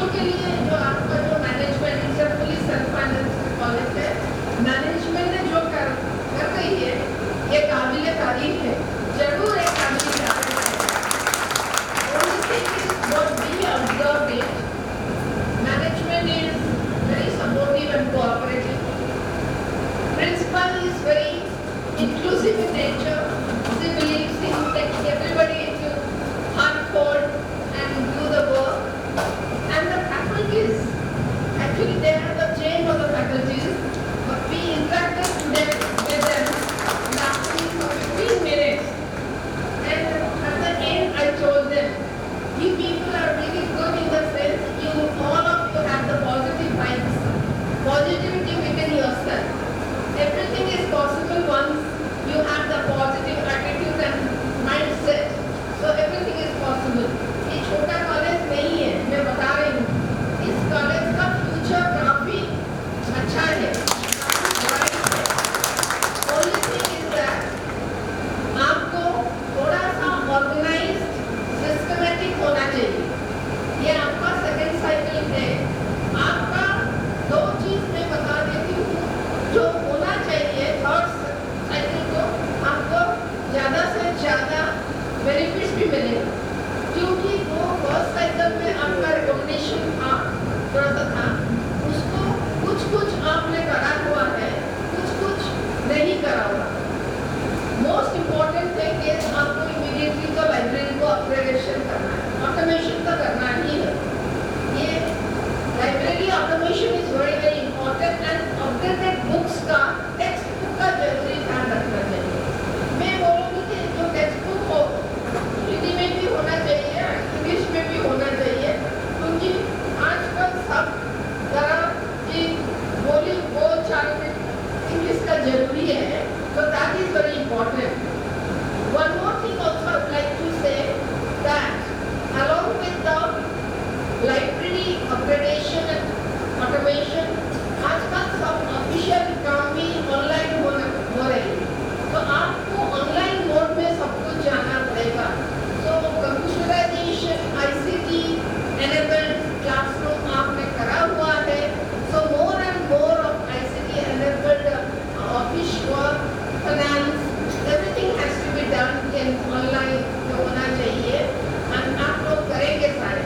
बच्चों के लिए जो आपका जो management it's fully self finance college है, मैनेजमेंट ने जो कर रही है ये काबिल तारीफ है, जरूर एक काबिल तारीफ है। Only thing is what we observed it, management is very supportive and cooperative. Principal is very inclusive in nature. She believes in taking everybody to unfold and do the work. And the faculties, actually they are the change of the faculties, but we interacted today with them lasting for 15 minutes. And at the end I told them, you people are really good in the sense you all of you have the positive vibes, positivity within yourself. Everything is possible once you have the positive attitude and mindset. So everything is possible. ये छोटा college नहीं है, मैं बता रही हूँ। इस college का फ्यूचर काफी अच्छा है। Only thing is that आपको थोड़ा सा ऑर्गेनाइज्ड, सिस्टमेटिक होना चाहिए। ये आपका सेकेंड साइकिल है। आपका दो चीज मैं बता देती हूँ जो होना चाहिए थर्ड साइकिल को, आपको ज्यादा से ज्यादा बेनिफिट भी मिले, क्योंकि वो फर्स्ट साइकिल में आपका रिकॉग्निशन था, थोड़ा सा था, उसको कुछ आपने करा हुआ है, कुछ नहीं करा हुआ। मोस्ट इम्पोर्टेंट थिंग इज आपको इमीडिएटली तो लाइब्रेरी को अपग्रेडेशन करना है, ऑटोमेशन तो करना ही है। ये library automation is very important and updated books का, टेक्स्ट बुक का जरूरी ध्यान रखना चाहिए। मैं बोलूँगी कि जो टेक्स्ट बुक हो हिंदी में भी होना चाहिए, इंग्लिश में भी होना चाहिए, क्योंकि आजकल सब जरा की बोल चाल में इंग्लिश का जरूरी है, so that is very important. One more thing also I would like to say that along with the library upgradation and automation, आजकल सब ऑफिशियल काम भी ऑनलाइन हो रही है, तो आपको ऑनलाइन मोड में सब कुछ जाना पड़ेगा। तो कंप्यूटराइजेशन, ICT enabled क्लासरूम आपने करा हुआ है, so more and more of ICT enabled office work, finance, everything has to be done in online होना चाहिए, and आप लोग करेंगे सारे।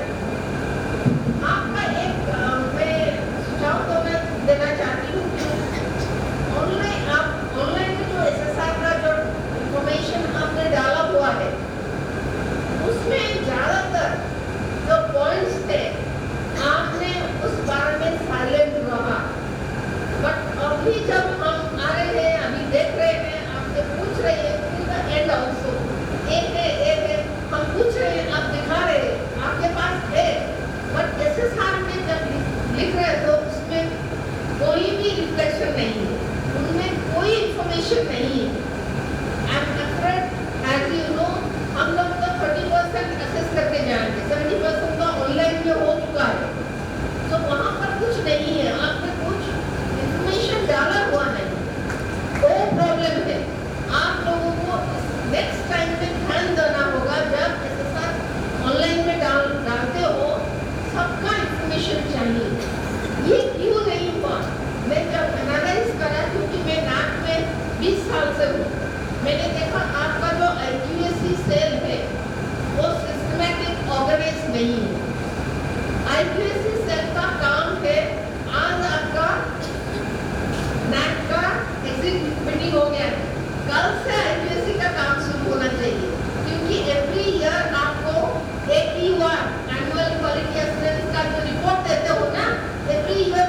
आपका एक मैं सुझाव तो मैं देना चाहती हूँ कि ऑनलाइन में जो SSR का जो इंफॉर्मेशन आपने डाला हुआ है, उसमें ज़्यादातर जो पॉइंट्स थे आपने उस बारे में साइलेंट रहा, बट अभी जब हम आ रहे हैं, अभी देख रहे हैं, आपसे पूछ रहे हैं, टिल द एंड ऑल्सो एक है, हम पूछ रहे हैं, आप दिखा रहे हैं, आपके पास है, बट SSR में जब लिख रहे तो उसमें कोई भी रिफ्लेक्शन नहीं है, उनमें कोई इंफॉर्मेशन नहीं है। I am afraid, as you know, हम लोग तो 30% असेस करके जाएंगे, 70% तो ऑनलाइन में हो चुका है, तो वहाँ पर कुछ नहीं है, आपने कुछ इंफॉर्मेशन डाला हुआ नहीं, वो प्रॉब्लम है। आप लोगों को नेक्स्ट टाइम में ध्यान देना होगा, जब SSR ऑनलाइन में डालते हो, सबका इंफॉर्मेशन चाहिए। ये क्यों नहीं हुआ? मैं जब एनालाइज करा, क्योंकि मैं नाक में 20 साल से हूँ, मैंने देखा आपका जो IQAC सेल है वो सिस्टमैटिक ऑर्गेनाइज नहीं है। IQAC सेल का काम है, आज आपका NAC का एग्जिट मीटिंग हो गया, कल से IQAC का काम शुरू होना चाहिए, क्योंकि एवरी ईयर आपको AQR एनुअल क्वालिटी एश्योरेंस का जो रिपोर्ट देते हो ना, एवरी ईयर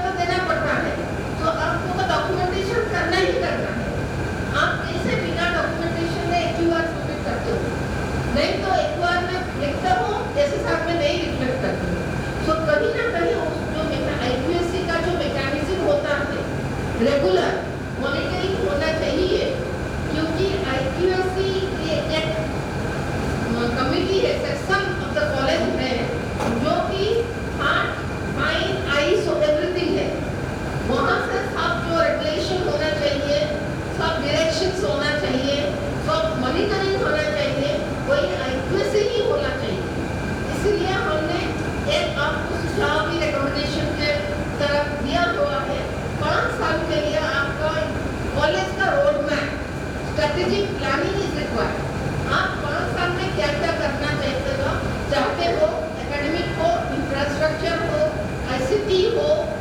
स्थिति हो